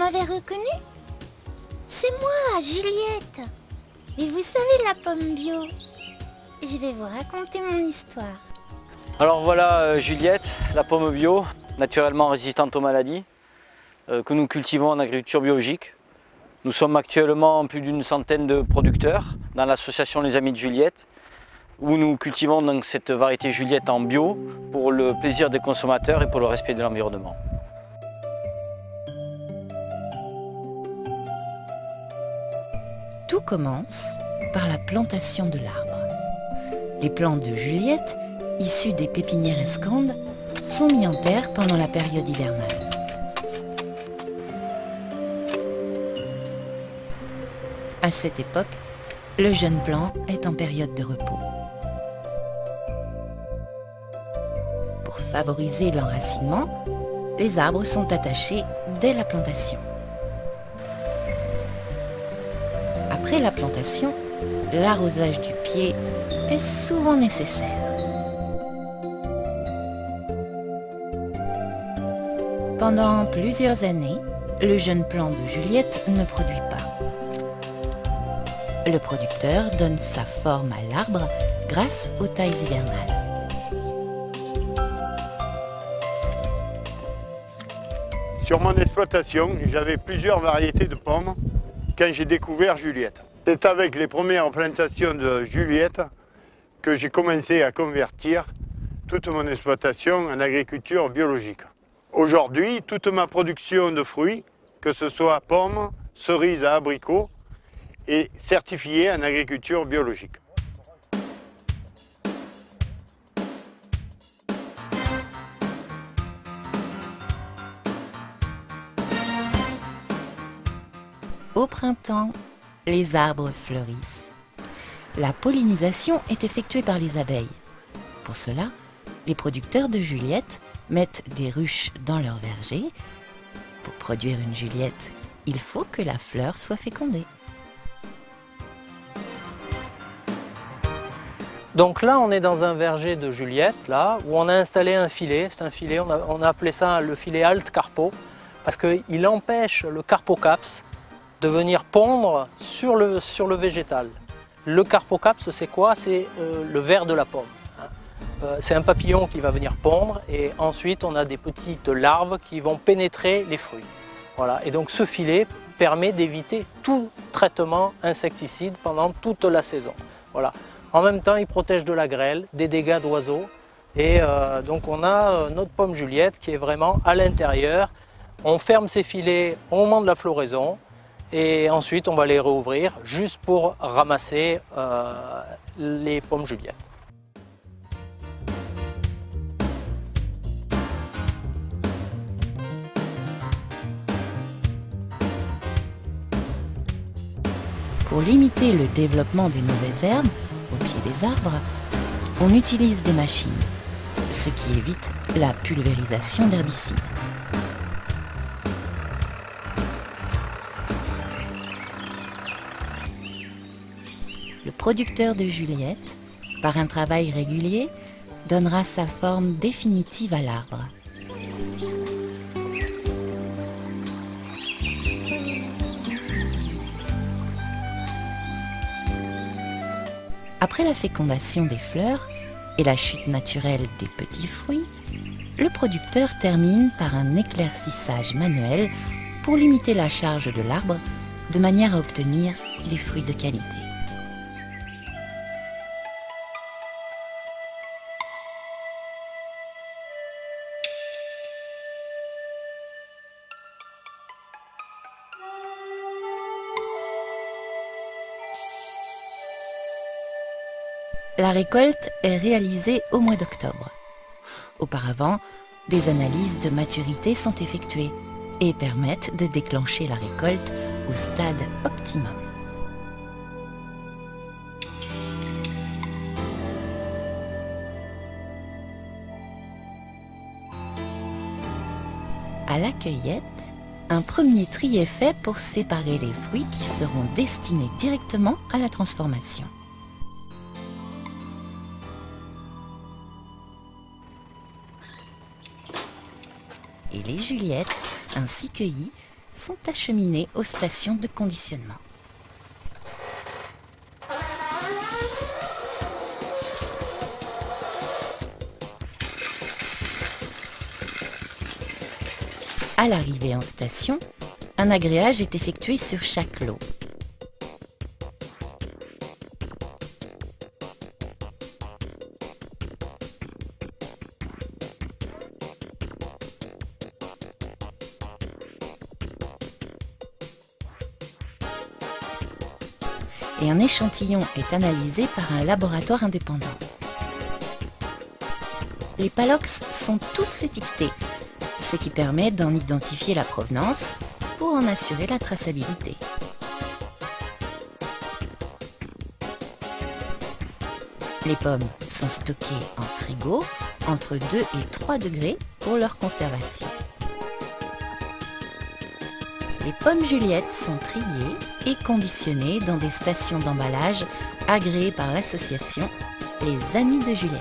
m'avez reconnue? C'est moi, Juliette. Et vous savez la pomme bio? Je vais vous raconter mon histoire. Alors voilà Juliette, la pomme bio, naturellement résistante aux maladies, que nous cultivons en agriculture biologique. Nous sommes actuellement plus d'une centaine de producteurs dans l'association Les Amis de Juliette, où nous cultivons donc cette variété Juliette en bio pour le plaisir des consommateurs et pour le respect de l'environnement. Tout commence par la plantation de l'arbre. Les plants de Juliette, issus des pépinières escandes, sont mis en terre pendant la période hivernale. À cette époque, le jeune plant est en période de repos. Pour favoriser l'enracinement, les arbres sont attachés dès la plantation. Après la plantation, l'arrosage du pied est souvent nécessaire. Pendant plusieurs années, le jeune plant de Juliette ne produit pas. Le producteur donne sa forme à l'arbre grâce aux tailles hivernales. Sur mon exploitation, j'avais plusieurs variétés de pommes quand j'ai découvert Juliette. C'est avec les premières plantations de Juliette que j'ai commencé à convertir toute mon exploitation en agriculture biologique. Aujourd'hui, toute ma production de fruits, que ce soit pommes, cerises à abricots, est certifiée en agriculture biologique. Au printemps, les arbres fleurissent. La pollinisation est effectuée par les abeilles. Pour cela, les producteurs de Juliette mettent des ruches dans leur verger. Pour produire une Juliette, il faut que la fleur soit fécondée. Donc là, on est dans un verger de Juliette, là, où on a installé un filet. C'est un filet, on a appelé ça le filet Alt Carpo, parce qu'il empêche le carpocaps de venir pondre sur le végétal. Le carpocaps, c'est quoi? C'est le ver de la pomme. C'est un papillon qui va venir pondre et ensuite on a des petites larves qui vont pénétrer les fruits. Voilà. Et donc ce filet permet d'éviter tout traitement insecticide pendant toute la saison. Voilà. En même temps, il protège de la grêle, des dégâts d'oiseaux. Et donc on a notre pomme Juliette qui est vraiment à l'intérieur. On ferme ces filets au moment de la floraison et ensuite on va les rouvrir juste pour ramasser les pommes Juliette. Pour limiter le développement des mauvaises herbes au pied des arbres, on utilise des machines, ce qui évite la pulvérisation d'herbicides. Le producteur de Juliette, par un travail régulier, donnera sa forme définitive à l'arbre. Après la fécondation des fleurs et la chute naturelle des petits fruits, le producteur termine par un éclaircissage manuel pour limiter la charge de l'arbre de manière à obtenir des fruits de qualité. La récolte est réalisée au mois d'octobre. Auparavant, des analyses de maturité sont effectuées et permettent de déclencher la récolte au stade optimum. À la cueillette, un premier tri est fait pour séparer les fruits qui seront destinés directement à la transformation. Et les Juliettes, ainsi cueillies, sont acheminés aux stations de conditionnement. À l'arrivée en station, un agréage est effectué sur chaque lot. Et un échantillon est analysé par un laboratoire indépendant. Les palox sont tous étiquetés, ce qui permet d'en identifier la provenance pour en assurer la traçabilité. Les pommes sont stockées en frigo entre 2 et 3 degrés pour leur conservation. Les pommes Juliette sont triées et conditionnées dans des stations d'emballage agréées par l'association Les Amis de Juliette.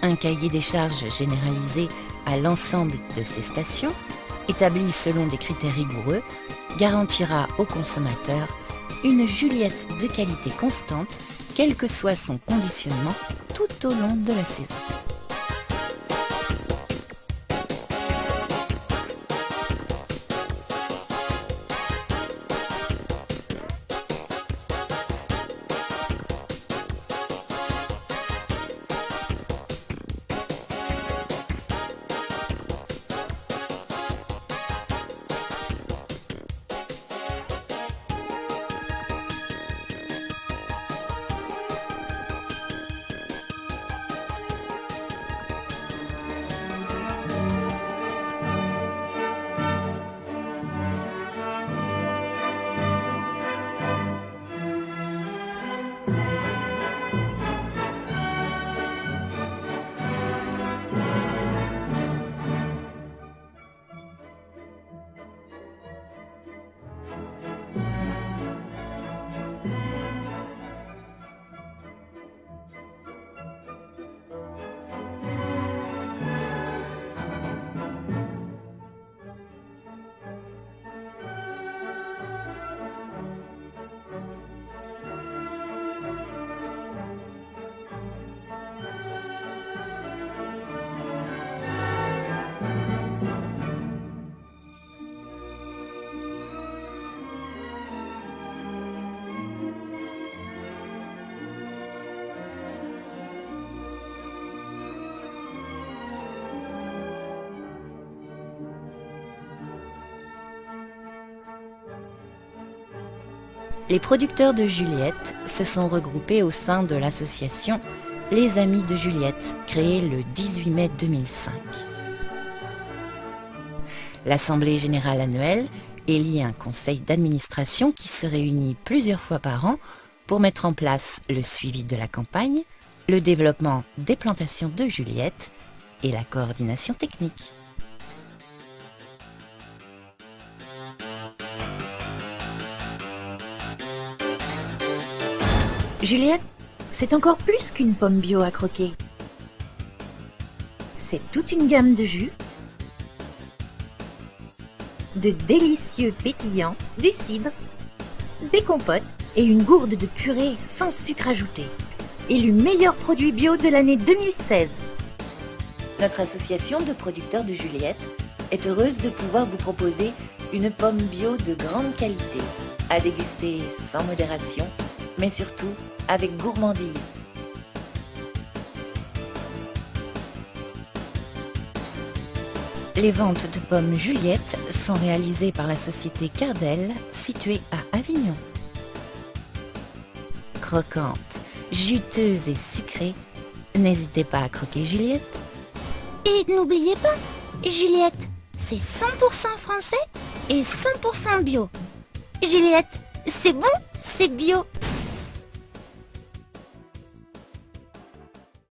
Un cahier des charges généralisé à l'ensemble de ces stations, établi selon des critères rigoureux, garantira au consommateur une Juliette de qualité constante, quel que soit son conditionnement tout au long de la saison. Les producteurs de Juliette se sont regroupés au sein de l'association Les Amis de Juliette, créée le 18 mai 2005. L'Assemblée générale annuelle élit un conseil d'administration qui se réunit plusieurs fois par an pour mettre en place le suivi de la campagne, le développement des plantations de Juliette et la coordination technique. Juliette, c'est encore plus qu'une pomme bio à croquer. C'est toute une gamme de jus, de délicieux pétillants, du cidre, des compotes et une gourde de purée sans sucre ajouté. Élu meilleur produit bio de l'année 2016. Notre association de producteurs de Juliette est heureuse de pouvoir vous proposer une pomme bio de grande qualité, à déguster sans modération, mais surtout avec gourmandise. Les ventes de pommes Juliette sont réalisées par la société Cardel, située à Avignon. Croquantes, juteuses et sucrées, n'hésitez pas à croquer Juliette. Et n'oubliez pas, Juliette, c'est 100% français et 100% bio. Juliette, c'est bon, c'est bio.